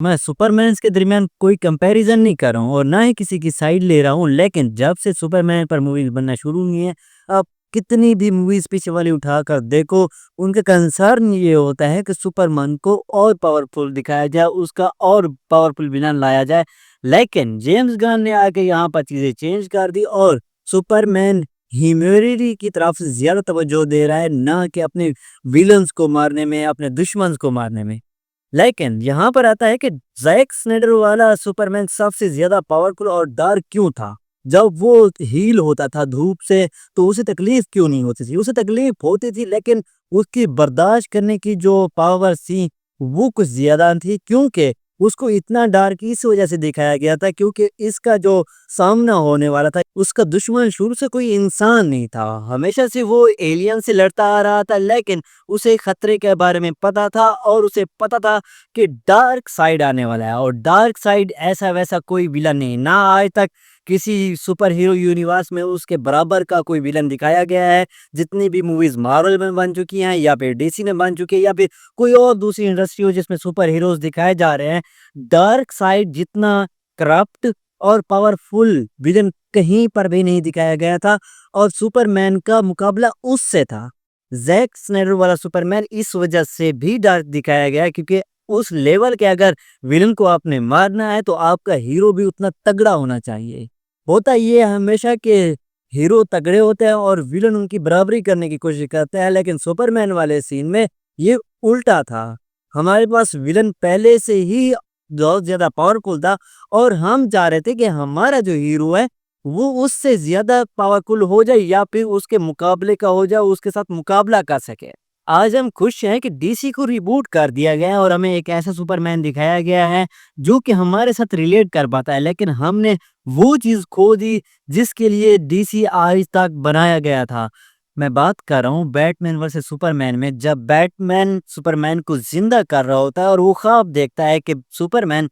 मैं सुपरमैन्स के दरमियान कोई कंपैरिज़न नहीं कर रहा हूँ और ना ही किसी की साइड ले रहा हूँ, लेकिन जब से सुपरमैन पर मूवीज़ बनना शुरू हुई हैं, आप कितनी भी मूवीज़ पीछे वाली उठाकर देखो, उनका कंसर्न ये होता है कि सुपरमैन को और पावरफुल दिखाया जाए, उसका और पावरफुल विलन लाया जाए। लेकिन जेम्स गन ने आके यहाँ पर चीज़ें चेंज कर दी और सुपरमैन ह्यूमैनिटी की तरफ से ज़्यादा तवज्जो दे रहा है, ना कि अपने विलन्स को मारने में, अपने दुश्मन्स को मारने में। लेकिन यहाँ पर आता है कि ज़ैक स्नाइडर वाला सुपरमैन सबसे ज़्यादा पावरफुल और डार्क क्यों था? जब वो हील होता था धूप से, तो उसे तकलीफ़ क्यों नहीं होती थी? उसे तकलीफ़ होती थी, लेकिन उसकी बर्दाश्त करने की जो पावर थी, वो कुछ ज़्यादा थी, क्योंकि उसको इतना डार्क इस वज़ह से दिखाया गया था क्योंकि इसका जो सामना होने वाला था, उसका दुश्मन शुरू से कोई इंसान नहीं था। हमेशा से वो एलियन से लड़ता आ रहा था, लेकिन उसे खतरे के बारे में पता था और उसे पता था कि डार्क साइड आने वाला है और डार्क साइड ऐसा वैसा कोई विलन नहीं, ना आज तक किसी सुपर हीरो यूनिवर्स में उसके बराबर का कोई विलन दिखाया गया है। जितनी भी मूवीज मार्वल में बन चुकी हैं या फिर डीसी में बन चुकी है या फिर कोई और दूसरी इंडस्ट्री हो जिसमें सुपर हीरोज दिखाए जा रहे हैं, डार्क साइड जितना करप्ट और पावरफुल विलन कहीं पर भी नहीं दिखाया गया था और सुपरमैन का मुकाबला उससे था। जैक स्नाइडर वाला सुपरमैन इस वजह से भी डार्क दिखाया गया है क्योंकि उस लेवल के अगर विलन को आपने मारना है तो आपका हीरो भी उतना तगड़ा होना चाहिए। होता ये है हमेशा कि हीरो तगड़े होते हैं और विलन उनकी बराबरी करने की कोशिश करते हैं, लेकिन सुपरमैन वाले सीन में ये उल्टा था। हमारे पास विलन पहले से ही बहुत ज्यादा पावरफुल था और हम चाह रहे थे कि हमारा जो हीरो है वो उससे ज्यादा पावरफुल हो जाए या फिर उसके मुकाबले का हो जाए, उसके साथ मुकाबला कर सके। आज हम खुश हैं कि डीसी को रिबूट कर दिया गया है और हमें एक ऐसा सुपरमैन दिखाया गया है जो कि हमारे साथ रिलेट कर पाता है, लेकिन हमने वो चीज खो दी जिसके लिए डीसी आज तक बनाया गया था। मैं बात कर रहा हूँ बैटमैन वर्सेस सुपरमैन में, जब बैटमैन सुपरमैन को जिंदा कर रहा होता है और वो ख्वाब देखता है कि सुपरमैन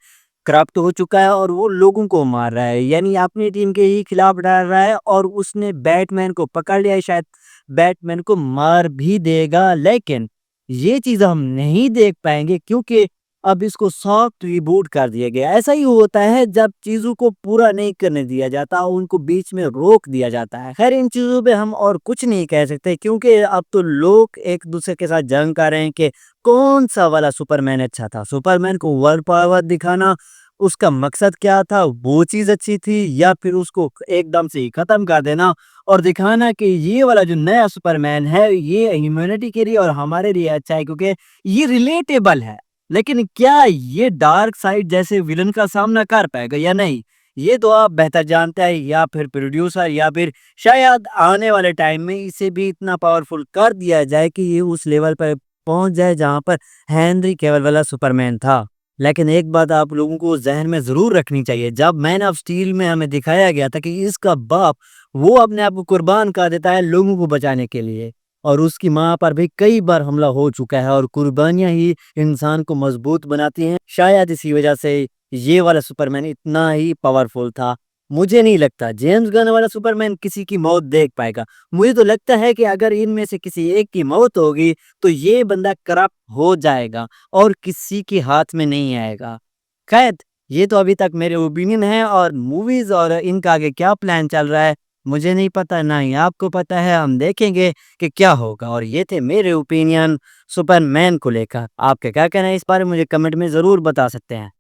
करप्ट हो चुका है और वो लोगों को मार रहा है, यानी अपनी टीम के ही खिलाफ डाल रहा है और उसने बैटमैन को पकड़ लिया है, शायद बैटमैन को मार भी देगा। लेकिन ये चीज हम नहीं देख पाएंगे क्योंकि अब इसको सॉफ्ट रिबूट कर दिया गया। ऐसा ही होता है जब चीजों को पूरा नहीं करने दिया जाता, उनको बीच में रोक दिया जाता है। खैर इन चीजों पे हम और कुछ नहीं कह सकते क्योंकि अब तो लोग एक दूसरे के साथ जंग कर रहे हैं कि कौन सा वाला सुपरमैन अच्छा था। सुपरमैन को वर्ल्ड पावर दिखाना उसका मकसद क्या था, वो चीज अच्छी थी, या फिर उसको एकदम से ही खत्म कर देना और दिखाना कि ये वाला जो नया सुपरमैन है ये ह्यूमैनिटी के लिए और हमारे लिए अच्छा है क्योंकि ये रिलेटेबल है। लेकिन क्या ये डार्क साइड जैसे विलन का सामना कर पाएगा या नहीं, ये तो आप बेहतर जानते हैं, या फिर प्रोड्यूसर या फिर शायद आने वाले टाइम में इसे भी इतना पावरफुल कर दिया जाए कि ये उस लेवल पर पहुंच जाए जहां पर हेनरी कैविल वाला सुपरमैन था। लेकिन एक बात आप लोगों को ज़हन में ज़रूर रखनी चाहिए, जब मैन ऑफ स्टील में हमें दिखाया गया था कि इसका बाप वो अपने आप को कुर्बान कर देता है लोगों को बचाने के लिए और उसकी माँ पर भी कई बार हमला हो चुका है और कुर्बानियां ही इंसान को मजबूत बनाती हैं। शायद इसी वजह से ये वाला सुपरमैन इतना ही पावरफुल था। मुझे नहीं लगता जेम्स गन वाला सुपरमैन किसी की मौत देख पाएगा। मुझे तो लगता है कि अगर इनमें से किसी एक की मौत होगी तो ये बंदा करप्ट हो जाएगा और किसी के हाथ में नहीं आएगा। खैर ये तो अभी तक मेरे ओपिनियन है और मूवीज और इनका आगे क्या प्लान चल रहा है मुझे नहीं पता, ना ही आपको पता है। हम देखेंगे कि क्या होगा। और ये थे मेरे ओपिनियन सुपरमैन को लेकर। आपका क्या कहना है इस बारे में मुझे कमेंट में ज़रूर बता सकते हैं।